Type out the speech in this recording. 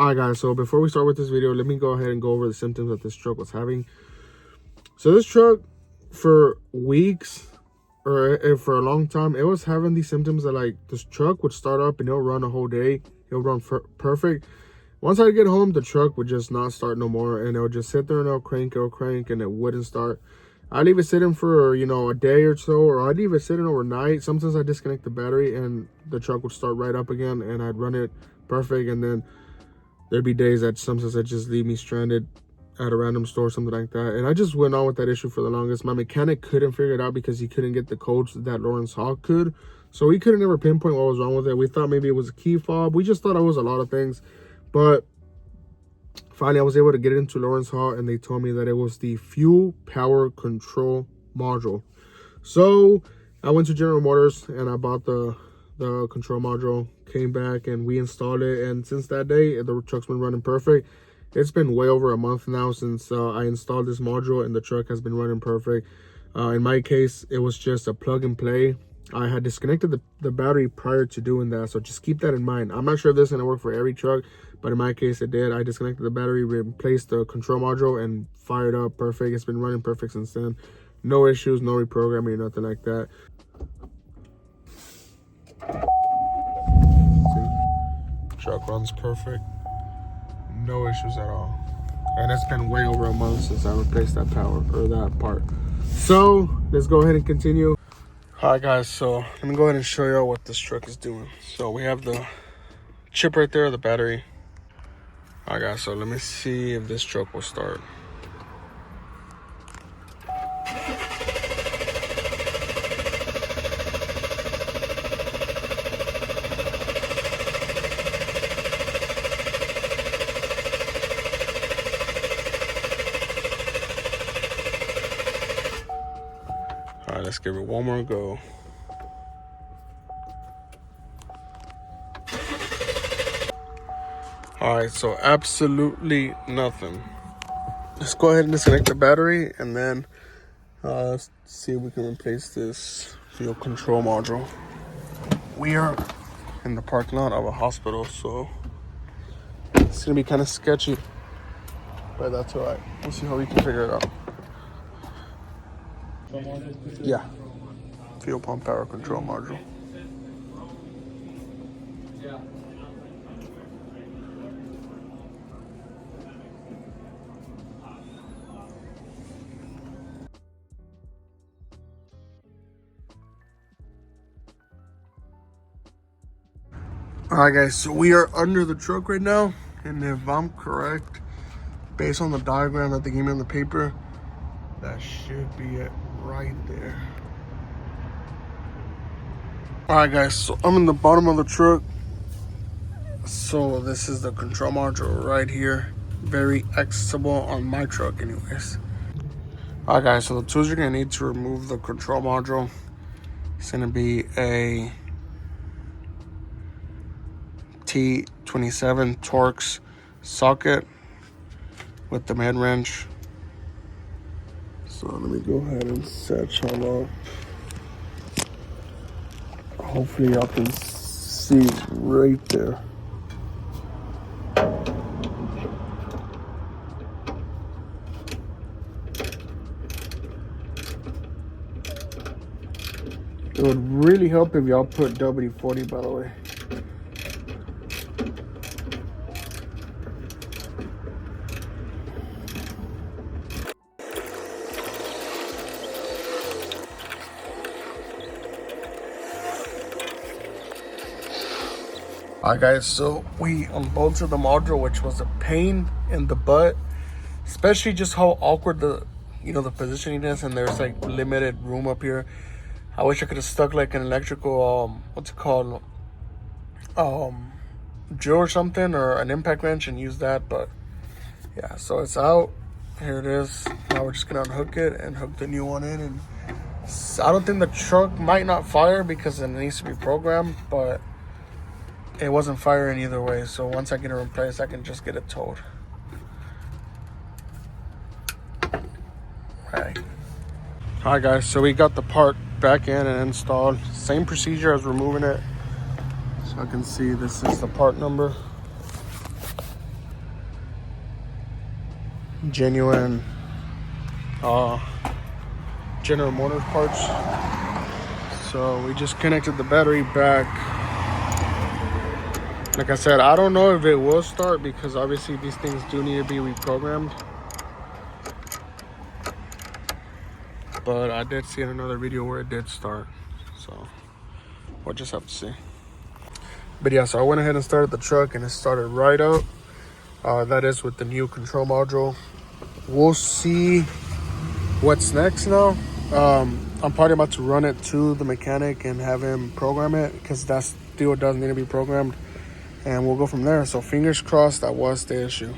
Alright guys, so before we start with this video, let me go ahead and go over the symptoms that this truck was having. So this truck, for weeks or for a long time, it was having these symptoms that, like, this truck would start up and it'll run a whole day. It'll run perfect. Once I get home, the truck would just not start no more, and it would just sit there and it'll crank, and it wouldn't start. I'd leave it sitting for, you know, a day or so, or I'd leave it sitting overnight. Sometimes I disconnect the battery and the truck would start right up again, and I'd run it perfect. And then there'd be days that sometimes I'd just leave me stranded at a random store, something like that. And I just went on with that issue for the longest. My mechanic couldn't figure it out because he couldn't get the codes that Lawrence Hall could. So we couldn't ever pinpoint what was wrong with it. We thought maybe it was a key fob. We just thought it was a lot of things. But finally, I was able to get it into Lawrence Hall, and they told me that it was the fuel power control module. So I went to General Motors and I bought the control module, came back, and we installed it. And since that day, the truck's been running perfect. It's been way over a month now since I installed this module, and the truck has been running perfect. In my case, it was just a plug and play. I had disconnected the battery prior to doing that, so just keep that in mind. I'm not sure if this is going to work for every truck, but in my case it did. I disconnected the battery, replaced the control module, and fired up perfect. It's been running perfect since then. No issues, no reprogramming, nothing like that. See? Truck runs perfect. No issues at all. And it's been way over a month since I replaced that power, or that part. So let's go ahead and continue. Alright guys, so let me go ahead and show you what this truck is doing. So we have the chip right there, the battery. Alright guys, so let me see if this truck will start. Alright, let's give it one more go. Alright, so absolutely nothing. Let's go ahead and disconnect the battery, and then let's see if we can replace this fuel control module. We are in the parking lot of a hospital, so it's gonna be kind of sketchy, but that's alright. We'll see how we can figure it out. Yeah, fuel pump power control module. Alright guys, so we are under the truck right now, and if I'm correct, based on the diagram that they gave me on the paper, that should be it right there. Alright guys, so I'm in the bottom of the truck. So this is the control module right here. Very accessible on my truck anyways. Alright guys, so the tools you're gonna need to remove the control module, it's gonna be a T27 Torx socket with the mid wrench. So let me go ahead and set y'all up. Hopefully y'all can see right there. It would really help if y'all put WD-40, by the way. Alright guys, so we unbolted the module, which was a pain in the butt, especially just how awkward the positioning is, and there's like limited room up here. I wish I could have stuck like an electrical what's it called, drill or something, or an impact wrench, and use that. But yeah, so it's out. Here it is. Now we're just gonna unhook it and hook the new one in. And I don't think the truck might not fire because it needs to be programmed, but it wasn't firing either way. So once I get it replaced, I can just get it towed. Alright guys, so we got the part back in and installed. Same procedure as removing it. So I can see this is the part number. genuine General Motors parts. So we just connected the battery back. Like I said, I don't know if it will start because obviously these things do need to be reprogrammed. But I did see in another video where it did start. So we'll just have to see. But yeah, so I went ahead and started the truck and it started right up. That is with the new control module. We'll see what's next now. I'm probably about to run it to the mechanic and have him program it because that still does need to be programmed. And we'll go from there. So fingers crossed that was the issue.